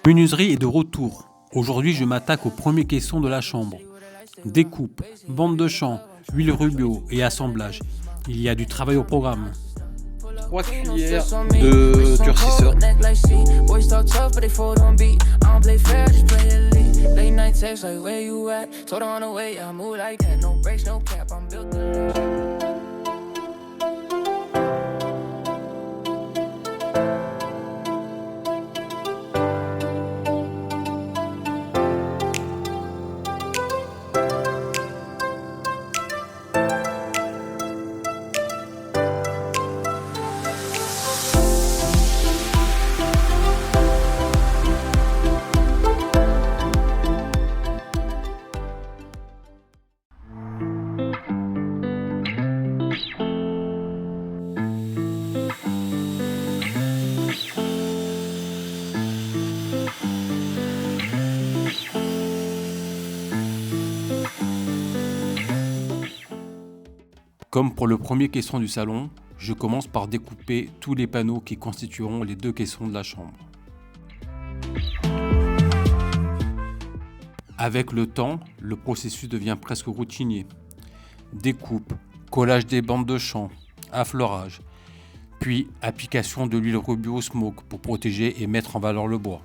Menuiserie est de retour. Aujourd'hui, je m'attaque au premier caisson de la chambre. Découpe, bande de champ, huile rubio et assemblage. Il y a du travail au programme. 3 cuillères de durcisseur. Comme pour le premier caisson du salon, je commence par découper tous les panneaux qui constitueront les deux caissons de la chambre. Avec le temps, le processus devient presque routinier. Découpe, collage des bandes de champ, affleurage, puis application de l'huile rubio smoke pour protéger et mettre en valeur le bois.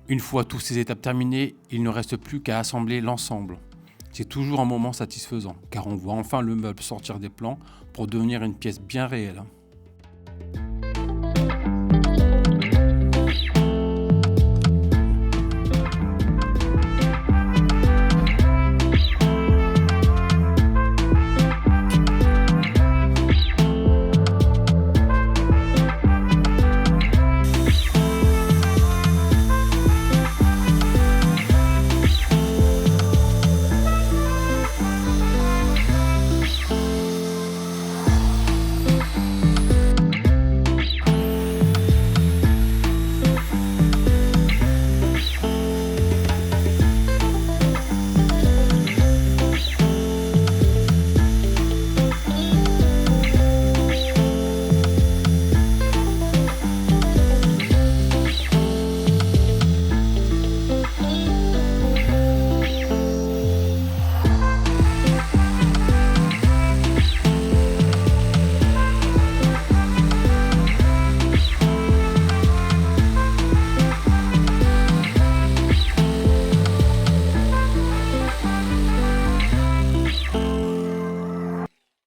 Une fois toutes ces étapes terminées, il ne reste plus qu'à assembler l'ensemble. C'est toujours un moment satisfaisant, car on voit enfin le meuble sortir des plans pour devenir une pièce bien réelle.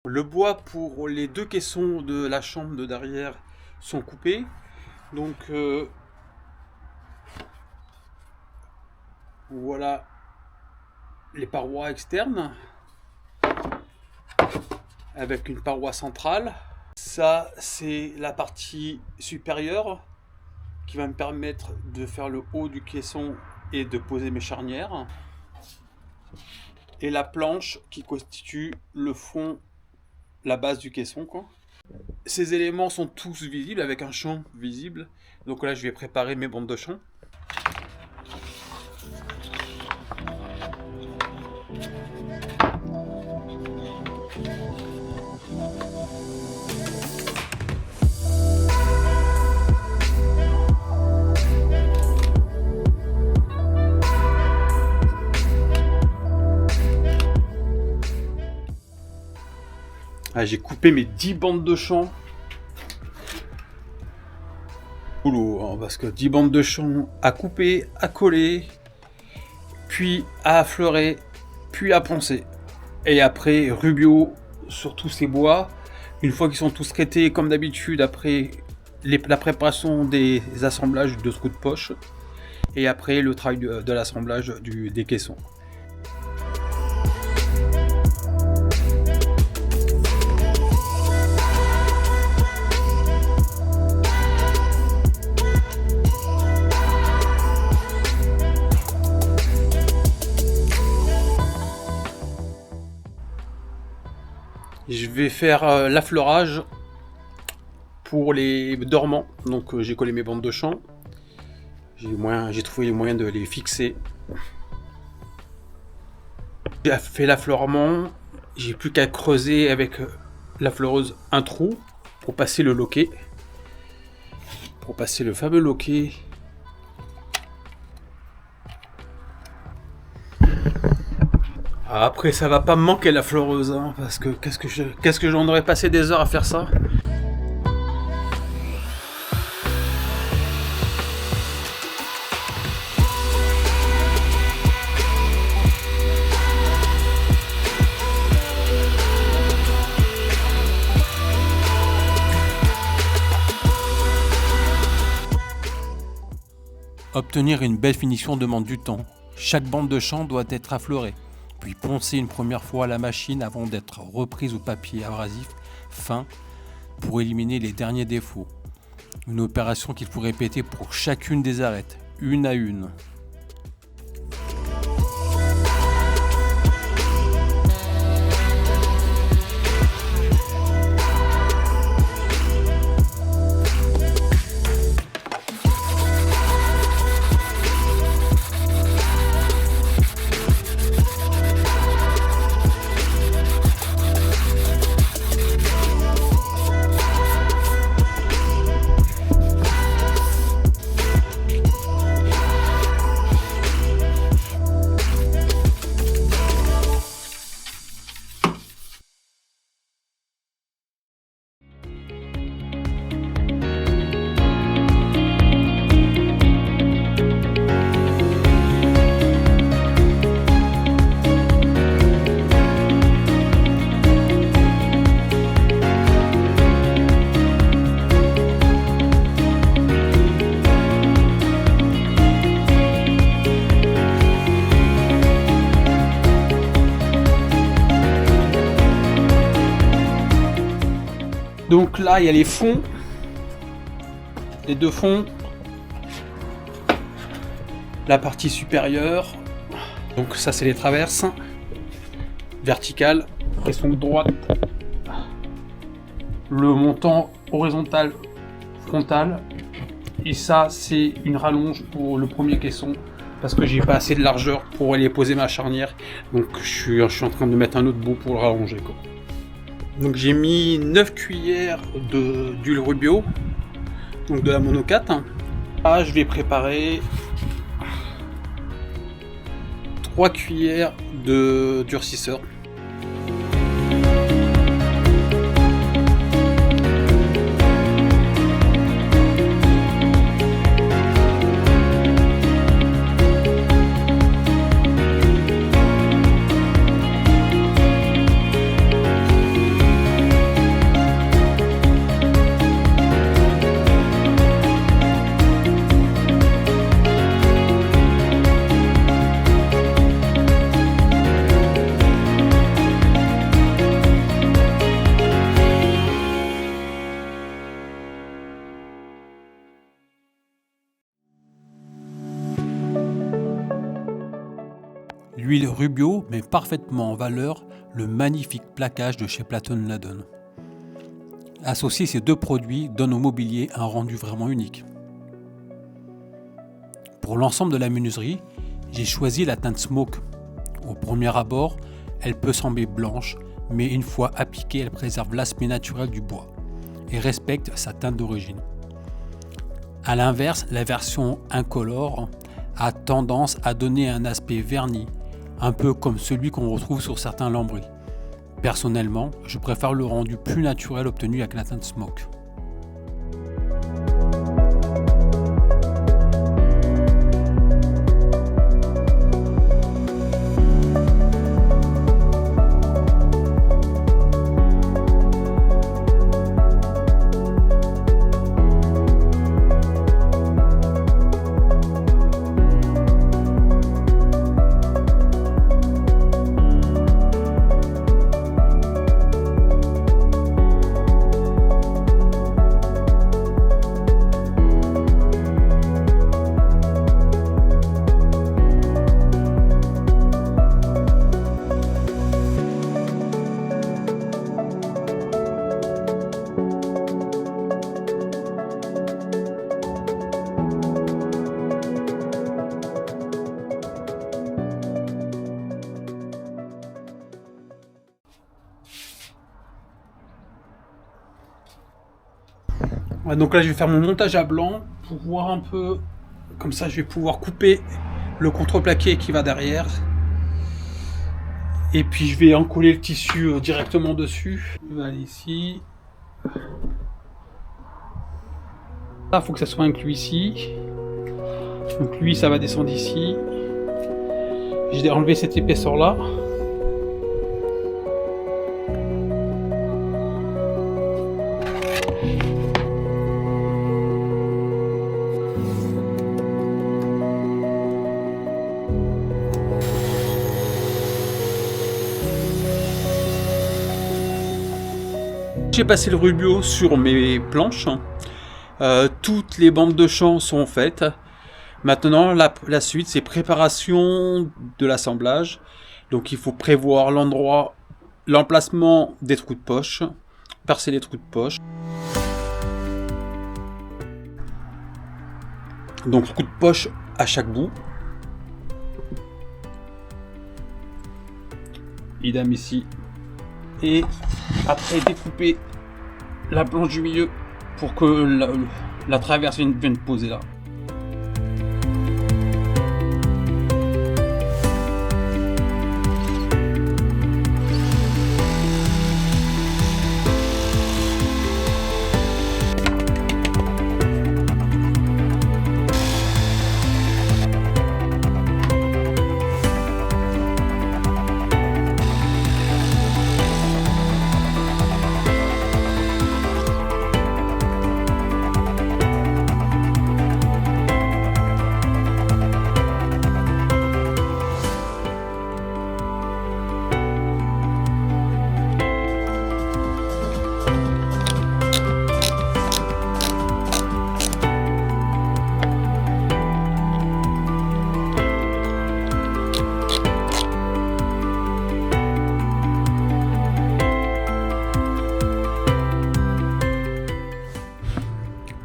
Le bois pour les deux caissons de la chambre de derrière sont coupés. Donc voilà les parois externes avec une paroi centrale. Ça, c'est la partie supérieure qui va me permettre de faire le haut du caisson et de poser mes charnières. Et la planche qui constitue le fond, la base du caisson, quoi. Ces éléments sont tous visibles avec un champ visible. Donc là, je vais préparer mes bandes de champ. Ah, j'ai coupé mes 10 bandes de champ. Boulot, parce que 10 bandes de champ à couper, à coller, puis à affleurer, puis à poncer. Et après, rubio sur tous ces bois. Une fois qu'ils sont tous traités, comme d'habitude, après la préparation des assemblages de trous de poche. Et après, le travail de l'assemblage des caissons. Je vais faire l'affleurage pour les dormants. Donc j'ai collé mes bandes de champ. J'ai trouvé le moyen de les fixer. J'ai fait l'affleurement. J'ai plus qu'à creuser avec la fleureuse un trou pour passer le loquet. Pour passer le fameux loquet. Après, ça va pas me manquer la fleureuse, hein, parce que qu'est-ce que j'en aurais passé des heures à faire ça. Obtenir une belle finition demande du temps. Chaque bande de champ doit être affleurée, puis poncée une première fois à la machine avant d'être reprise au papier abrasif fin pour éliminer les derniers défauts. Une opération qu'il faut répéter pour chacune des arêtes, une à une. Donc là, il y a les fonds, les deux fonds, la partie supérieure. Donc ça, c'est les traverses verticales et sont droites. Le montant horizontal, frontal. Et ça, c'est une rallonge pour le premier caisson parce que j'ai pas assez de largeur pour aller poser ma charnière. Donc je suis en train de mettre un autre bout pour le rallonger, quoi. Donc j'ai mis 9 cuillères d'huile Rubio, donc de la Mono 4. Là, je vais préparer 3 cuillères de durcisseur. L'huile Rubio met parfaitement en valeur le magnifique plaquage de chez Platon Ladon. Associer ces deux produits donne au mobilier un rendu vraiment unique. Pour l'ensemble de la menuiserie, j'ai choisi la teinte Smoke. Au premier abord, elle peut sembler blanche, mais une fois appliquée, elle préserve l'aspect naturel du bois et respecte sa teinte d'origine. A l'inverse, la version incolore a tendance à donner un aspect verni, un peu comme celui qu'on retrouve sur certains lambris. Personnellement, je préfère le rendu plus naturel obtenu avec la teinte Smoke. Donc là, je vais faire mon montage à blanc pour voir un peu. Comme ça, je vais pouvoir couper le contreplaqué qui va derrière. Et puis, je vais encoller le tissu directement dessus. Je vais aller ici. Là, il faut que ça soit inclus ici. Donc lui, ça va descendre ici. Je vais enlever cette épaisseur-là. J'ai passé le Rubio sur mes planches. Toutes les bandes de champ sont faites. Maintenant, la suite, c'est préparation de l'assemblage. Donc, il faut prévoir l'endroit, l'emplacement des trous de poche, percer les trous de poche. Donc, trous de poche à chaque bout. Idem ici. Et après découper la planche du milieu pour que la traverse vienne poser là.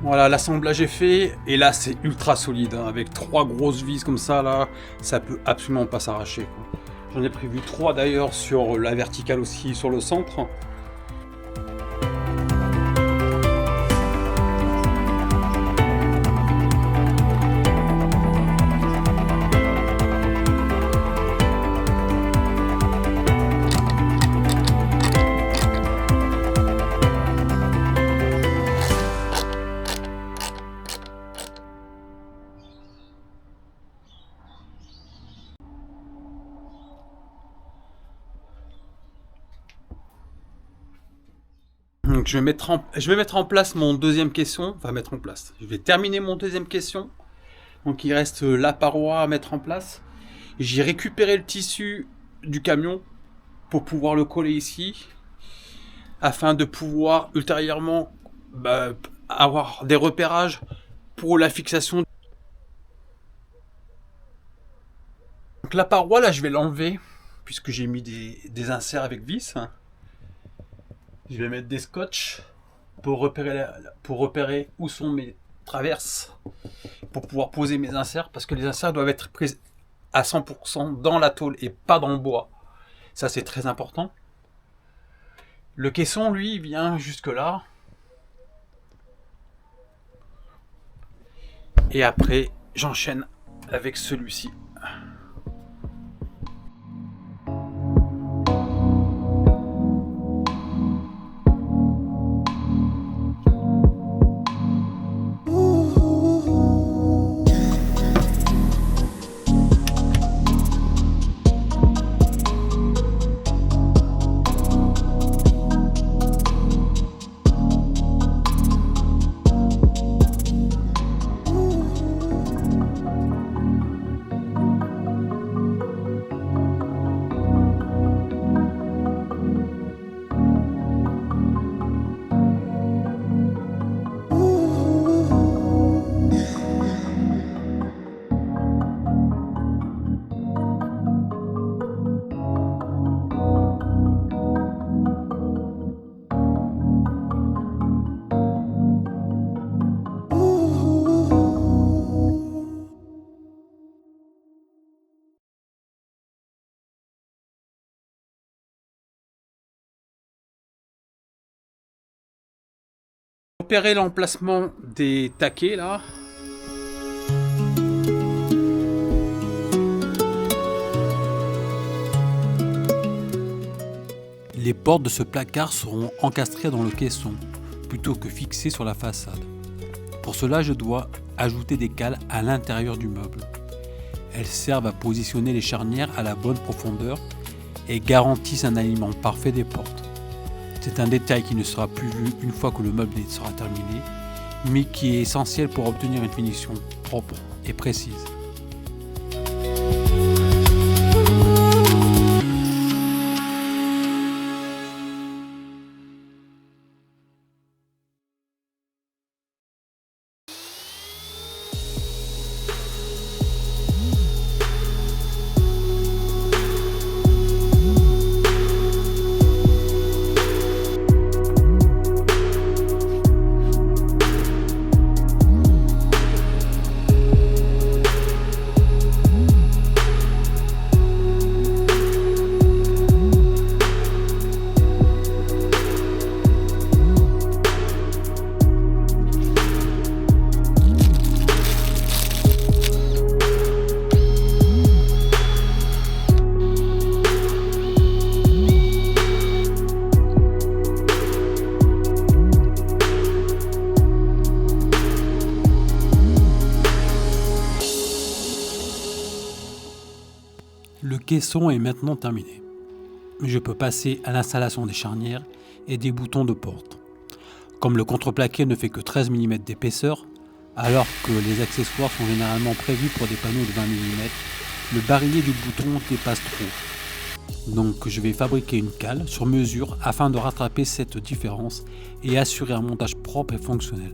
Voilà, l'assemblage est fait et là c'est ultra solide, hein, avec 3 grosses vis comme ça, là, ça peut absolument pas s'arracher. J'en ai prévu 3 d'ailleurs sur la verticale aussi, sur le centre. Donc je vais mettre en place mon deuxième caisson, je vais terminer mon deuxième caisson. Donc il reste la paroi à mettre en place. J'ai récupéré le tissu du camion pour pouvoir le coller ici, afin de pouvoir ultérieurement avoir des repérages pour la fixation. Donc la paroi là je vais l'enlever puisque j'ai mis des inserts avec vis. Je vais mettre des scotch pour repérer où sont mes traverses, pour pouvoir poser mes inserts, parce que les inserts doivent être pris à 100% dans la tôle et pas dans le bois. Ça c'est très important. Le caisson lui il vient jusque là. Et après j'enchaîne avec celui-ci. repéré l'emplacement des taquets là. Les portes de ce placard seront encastrées dans le caisson, plutôt que fixées sur la façade. Pour cela, je dois ajouter des cales à l'intérieur du meuble. Elles servent à positionner les charnières à la bonne profondeur et garantissent un alignement parfait des portes. C'est un détail qui ne sera plus vu une fois que le meuble sera terminé, mais qui est essentiel pour obtenir une finition propre et précise. Le caisson est maintenant terminé. Je peux passer à l'installation des charnières et des boutons de porte. Comme le contreplaqué ne fait que 13 mm d'épaisseur, alors que les accessoires sont généralement prévus pour des panneaux de 20 mm, le barillet du bouton dépasse trop. Donc je vais fabriquer une cale sur mesure afin de rattraper cette différence et assurer un montage propre et fonctionnel.